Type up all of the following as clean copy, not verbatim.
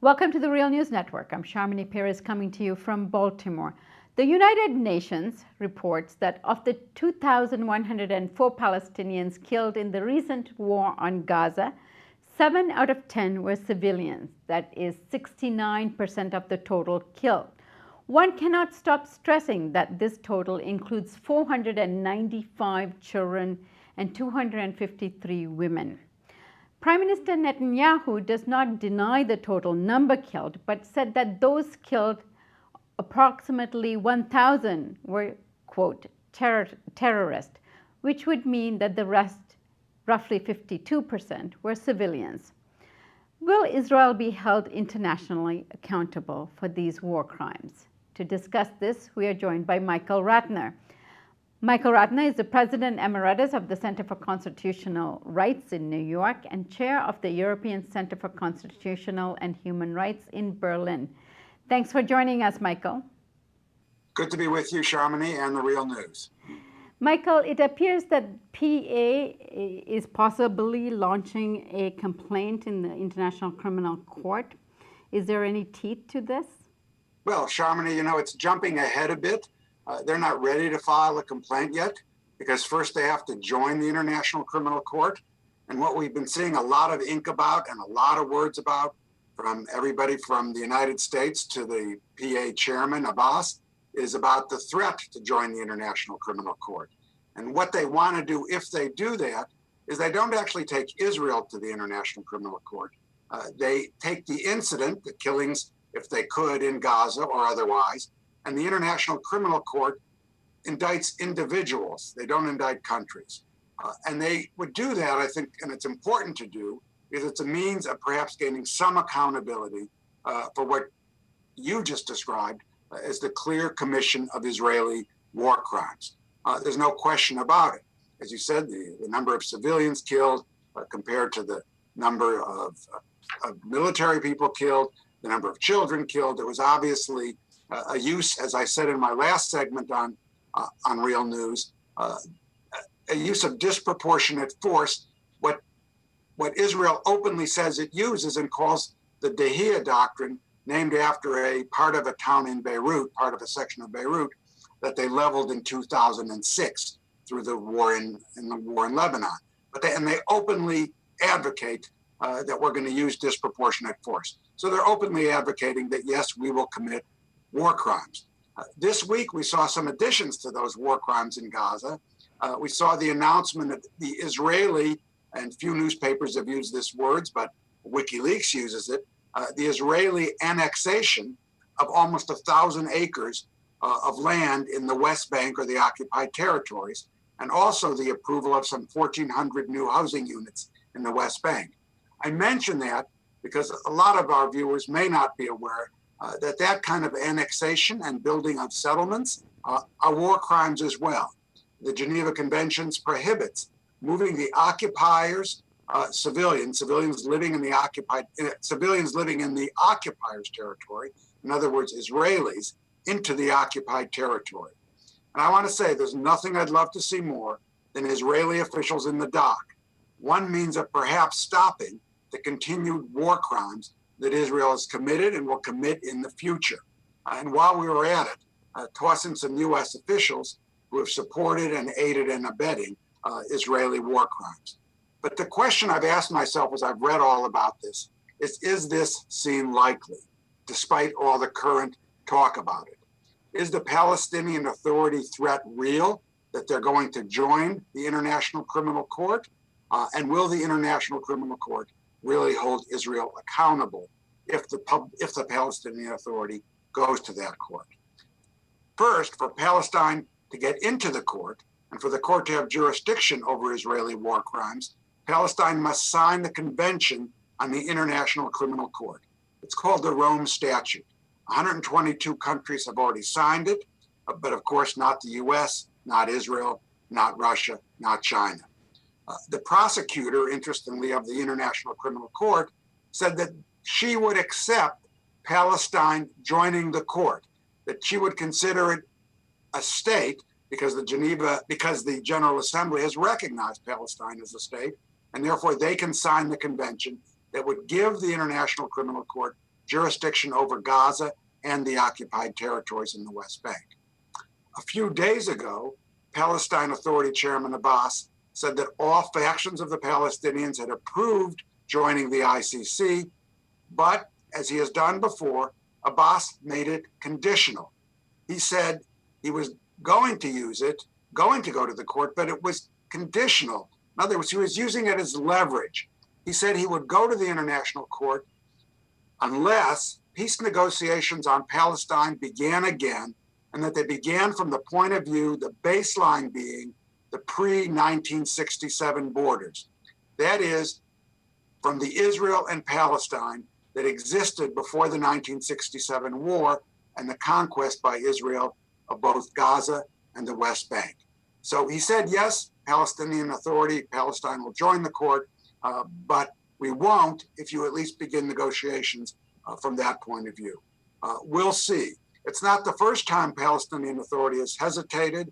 Welcome to the Real News Network. I'm Sharmini Perez coming to you from Baltimore. The United Nations reports that of the 2,104 Palestinians killed in the recent war on Gaza, 7 out of 10 were civilians. That is 69% of the total killed. One cannot stop stressing that this total includes 495 children and 253 women. Prime Minister Netanyahu does not deny the total number killed, but said that those killed, approximately 1,000, were, quote, terrorists, which would mean that the rest, roughly 52%, were civilians. Will Israel be held internationally accountable for these war crimes? To discuss this, we are joined by Michael Ratner. Michael Ratner is the President Emeritus of the Center for Constitutional Rights in New York and Chair of the European Center for Constitutional and Human Rights in Berlin. Thanks for joining us, Michael. Good to be with you, Sharmini, and the Real News. Michael, it appears that PA is possibly launching a complaint in the International Criminal Court. Is there any teeth to this? Well, Sharmini, it's jumping ahead a bit. They're not ready to file a complaint yet because first they have to join the International Criminal Court. And what we've been seeing a lot of ink about and a lot of words about from everybody from the United States to the PA chairman, Abbas, is about the threat to join the International Criminal Court. And what they want to do if they do that is they don't actually take Israel to the International Criminal Court. They take the incident, the killings, if they could, in Gaza or otherwise, and the International Criminal Court indicts individuals. They don't indict countries. And they would do that, I think, and it's important to do, because it's a means of perhaps gaining some accountability for what you just described as the clear commission of Israeli war crimes. There's no question about it. As you said, the number of civilians killed compared to the number of military people killed, the number of children killed, there was obviously a use, as I said in my last segment on Real News, a use of disproportionate force. What Israel openly says it uses and calls the Dahia Doctrine, named after a part of a town in Beirut, part of a section of Beirut, that they leveled in 2006 through the war in Lebanon. And they openly advocate that we're going to use disproportionate force. So they're openly advocating that, yes, we will commit war crimes. This week, we saw some additions to those war crimes in Gaza. We saw the announcement of the Israeli, and few newspapers have used this words, but WikiLeaks uses it, the Israeli annexation of almost 1,000 acres of land in the West Bank or the occupied territories, and also the approval of some 1,400 new housing units in the West Bank. I mention that because a lot of our viewers may not be aware that kind of annexation and building of settlements are war crimes as well. The Geneva Conventions prohibits moving the occupiers, civilians living in the occupiers' territory, in other words, Israelis, into the occupied territory. And I want to say there's nothing I'd love to see more than Israeli officials in the dock. One means of perhaps stopping the continued war crimes that Israel has committed and will commit in the future. And while we were at it, tossing some U.S. officials who have supported and aided and abetting Israeli war crimes. But the question I've asked myself as I've read all about this is this seem likely, despite all the current talk about it? Is the Palestinian Authority threat real, that they're going to join the International Criminal Court? And will the International Criminal Court really hold Israel accountable if the Palestinian Authority goes to that court? First, for Palestine to get into the court and for the court to have jurisdiction over Israeli war crimes, Palestine must sign the Convention on the International Criminal Court. It's called the Rome Statute. 122 countries have already signed it, but of course not the US, not Israel, not Russia, not China. The prosecutor, interestingly, of the International Criminal Court said that she would accept Palestine joining the court, that she would consider it a state because the General Assembly has recognized Palestine as a state, and therefore they can sign the convention that would give the International Criminal Court jurisdiction over Gaza and the occupied territories in the West Bank. A few days ago, Palestinian Authority Chairman Abbas said that all factions of the Palestinians had approved joining the ICC, but as he has done before, Abbas made it conditional. He said he was going to use it, going to go to the court, but it was conditional. In other words, he was using it as leverage. He said he would go to the International Court unless peace negotiations on Palestine began again, and that they began from the point of view, the baseline being the pre-1967 borders. That is, from the Israel and Palestine that existed before the 1967 war and the conquest by Israel of both Gaza and the West Bank. So he said, yes, Palestinian Authority, Palestine will join the court, but we won't if you at least begin negotiations from that point of view. We'll see. It's not the first time Palestinian Authority has hesitated.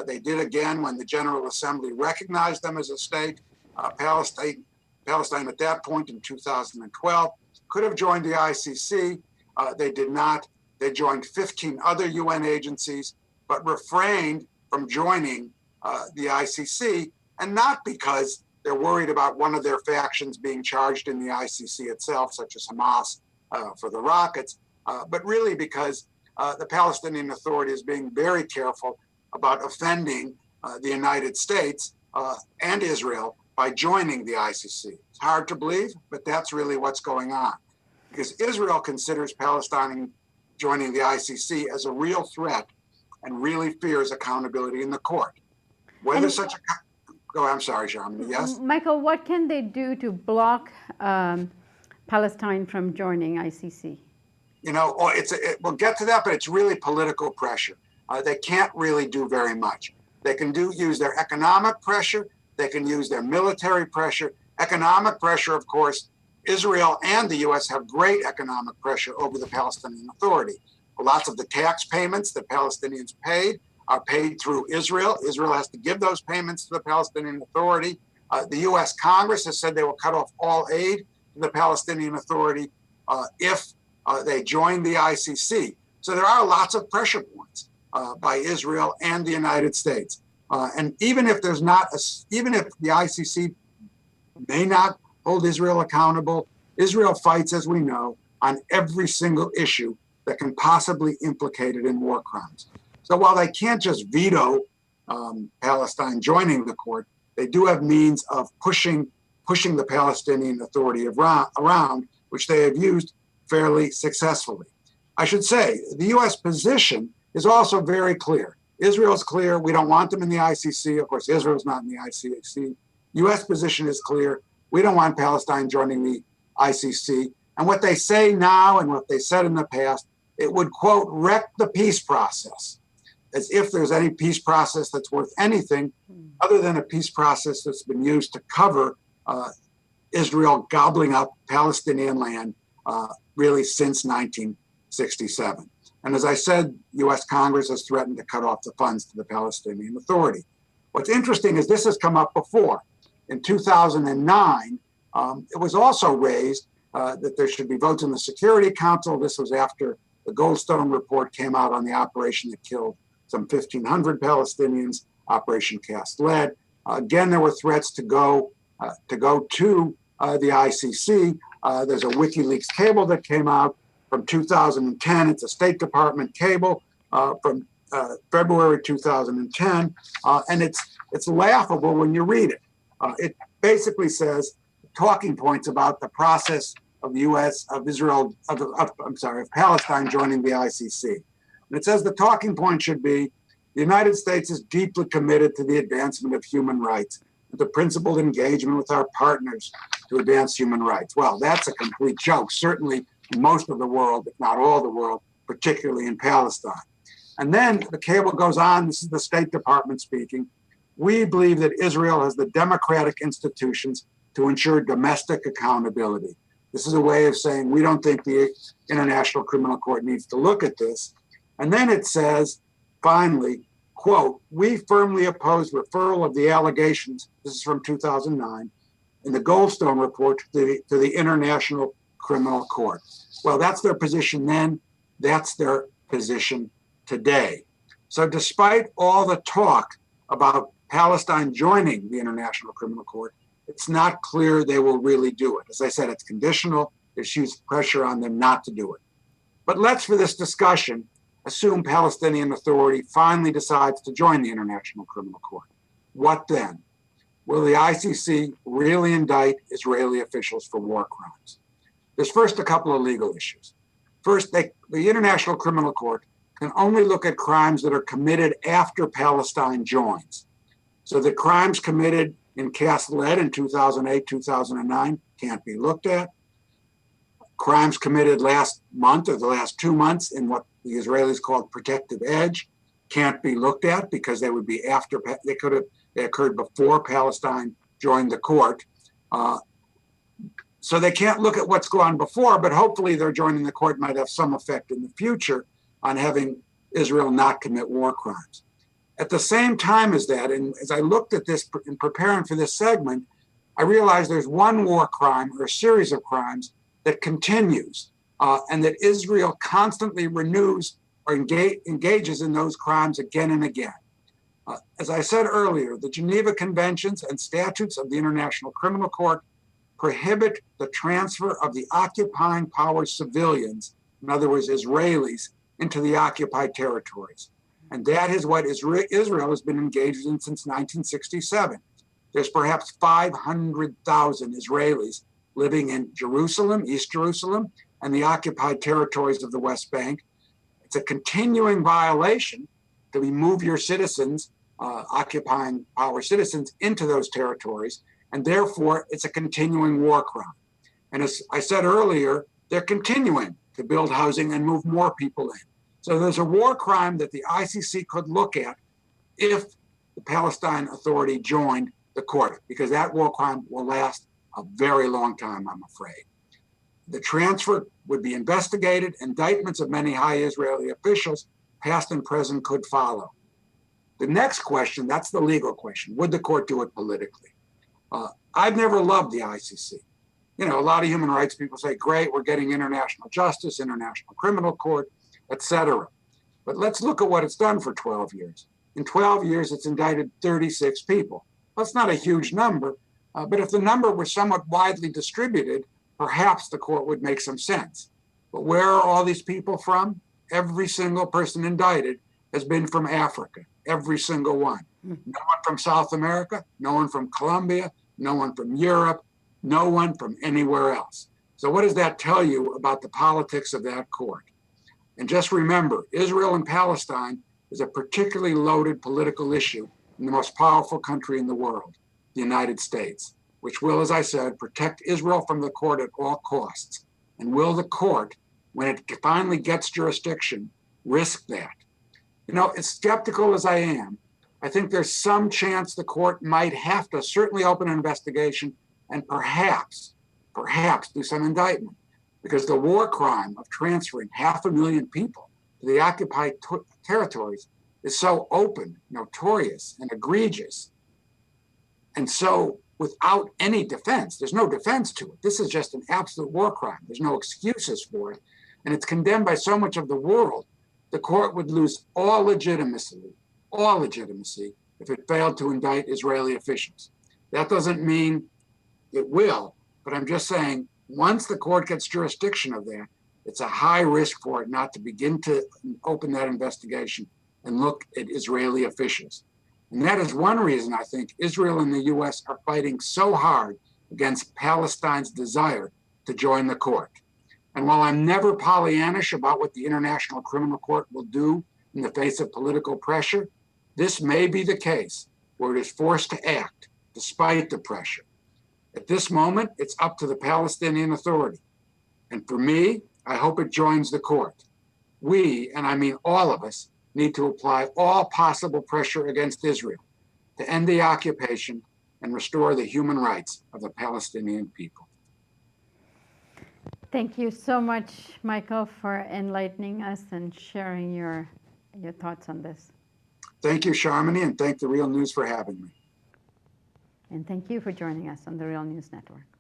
They did again when the General Assembly recognized them as a state. Palestine at that point in 2012 could have joined the ICC. They did not. They joined 15 other UN agencies, but refrained from joining the ICC, and not because they're worried about one of their factions being charged in the ICC itself, such as Hamas for the rockets, but really because the Palestinian Authority is being very careful about offending the United States and Israel by joining the ICC. It's hard to believe, but that's really what's going on. Because Israel considers Palestine joining the ICC as a real threat and really fears accountability in the court. Whether such a... Go ahead, I'm sorry, Sharmini, yes? Michael, what can they do to block Palestine from joining ICC? You know, we'll get to that, but it's really political pressure. They can't really do very much. They can use their economic pressure. They can use their military pressure. Economic pressure, of course, Israel and the U.S. have great economic pressure over the Palestinian Authority. Lots of the tax payments that Palestinians paid are paid through Israel. Israel has to give those payments to the Palestinian Authority. The U.S. Congress has said they will cut off all aid to the Palestinian Authority if they join the ICC. So there are lots of pressure points by Israel and the United States. And even if there's not, even if the ICC may not hold Israel accountable, Israel fights, as we know, on every single issue that can possibly implicate it in war crimes. So while they can't just veto Palestine joining the court, they do have means of pushing the Palestinian Authority around, which they have used fairly successfully. I should say, the U.S. position is also very clear. Israel's clear, we don't want them in the ICC. Of course, Israel's not in the ICC. U.S. position is clear, we don't want Palestine joining the ICC. And what they say now and what they said in the past, it would, quote, wreck the peace process, as if there's any peace process that's worth anything other than a peace process that's been used to cover Israel gobbling up Palestinian land really since 1967. And as I said, U.S. Congress has threatened to cut off the funds to the Palestinian Authority. What's interesting is this has come up before. In 2009, it was also raised that there should be votes in the Security Council. This was after the Goldstone report came out on the operation that killed some 1,500 Palestinians, Operation Cast Lead. Again, there were threats to go to the ICC. There's a WikiLeaks cable that came out from 2010. It's a State Department cable from February 2010, and it's laughable when you read it. It basically says talking points about the process of Palestine joining the ICC. And it says the talking point should be, the United States is deeply committed to the advancement of human rights, and the principled engagement with our partners to advance human rights. Well, that's a complete joke, certainly in most of the world, if not all the world, particularly in Palestine. And then the cable goes on, this is the State Department speaking, we believe that Israel has the democratic institutions to ensure domestic accountability. This is a way of saying we don't think the International Criminal Court needs to look at this. And then it says, finally, quote, we firmly oppose referral of the allegations, this is from 2009, in the Goldstone report to the International Criminal Court. Well, that's their position then. That's their position today. So despite all the talk about Palestine joining the International Criminal Court, it's not clear they will really do it. As I said, it's conditional. There's huge pressure on them not to do it. But let's, for this discussion, assume Palestinian Authority finally decides to join the International Criminal Court. What then? Will the ICC really indict Israeli officials for war crimes? There's first a couple of legal issues. First, the International Criminal Court can only look at crimes that are committed after Palestine joins. So the crimes committed in Cast Lead in 2008, 2009 can't be looked at. Crimes committed last month or the last 2 months in what the Israelis called protective edge can't be looked at because they would be after, they occurred before Palestine joined the court. So they can't look at what's gone before, but hopefully their joining the court might have some effect in the future on having Israel not commit war crimes. At the same time as that, and as I looked at this in preparing for this segment, I realized there's one war crime or a series of crimes that continues and that Israel constantly renews or engages in those crimes again and again. As I said earlier, the Geneva Conventions and statutes of the International Criminal Court prohibit the transfer of the occupying power civilians, in other words, Israelis, into the occupied territories. And that is what Israel has been engaged in since 1967. There's perhaps 500,000 Israelis living in Jerusalem, East Jerusalem, and the occupied territories of the West Bank. It's a continuing violation to remove your citizens, occupying power citizens, into those territories. And therefore, it's a continuing war crime. And as I said earlier, they're continuing to build housing and move more people in. So there's a war crime that the ICC could look at if the Palestine Authority joined the court, because that war crime will last a very long time, I'm afraid. The transfer would be investigated. Indictments of many high Israeli officials, past and present, could follow. The next question, that's the legal question. Would the court do it politically? I've never loved the ICC. You know, a lot of human rights people say, great, we're getting international justice, international criminal court, etc. But let's look at what it's done for 12 years. In 12 years, it's indicted 36 people. That's not a huge number, but if the number were somewhat widely distributed, perhaps the court would make some sense. But where are all these people from? Every single person indicted has been from Africa, every single one. No one from South America, no one from Colombia, no one from Europe, no one from anywhere else. So what does that tell you about the politics of that court? And just remember, Israel and Palestine is a particularly loaded political issue in the most powerful country in the world, the United States, which will, as I said, protect Israel from the court at all costs. And will the court, when it finally gets jurisdiction, risk that? You know, as skeptical as I am, I think there's some chance the court might have to certainly open an investigation and perhaps do some indictment, because the war crime of transferring 500,000 people to the occupied territories is so open, notorious, and egregious. And so without any defense, there's no defense to it. This is just an absolute war crime. There's no excuses for it. And it's condemned by so much of the world, the court would lose all legitimacy if it failed to indict Israeli officials. That doesn't mean it will, but I'm just saying, once the court gets jurisdiction of that, it's a high risk for it not to begin to open that investigation and look at Israeli officials. And that is one reason I think Israel and the US are fighting so hard against Palestine's desire to join the court. And while I'm never Pollyannish about what the International Criminal Court will do in the face of political pressure, this may be the case where it is forced to act despite the pressure. At this moment, it's up to the Palestinian Authority. And for me, I hope it joins the court. We, and I mean all of us, need to apply all possible pressure against Israel to end the occupation and restore the human rights of the Palestinian people. Thank you so much, Michael, for enlightening us and sharing your thoughts on this. Thank you, Sharmini, and thank The Real News for having me. And thank you for joining us on The Real News Network.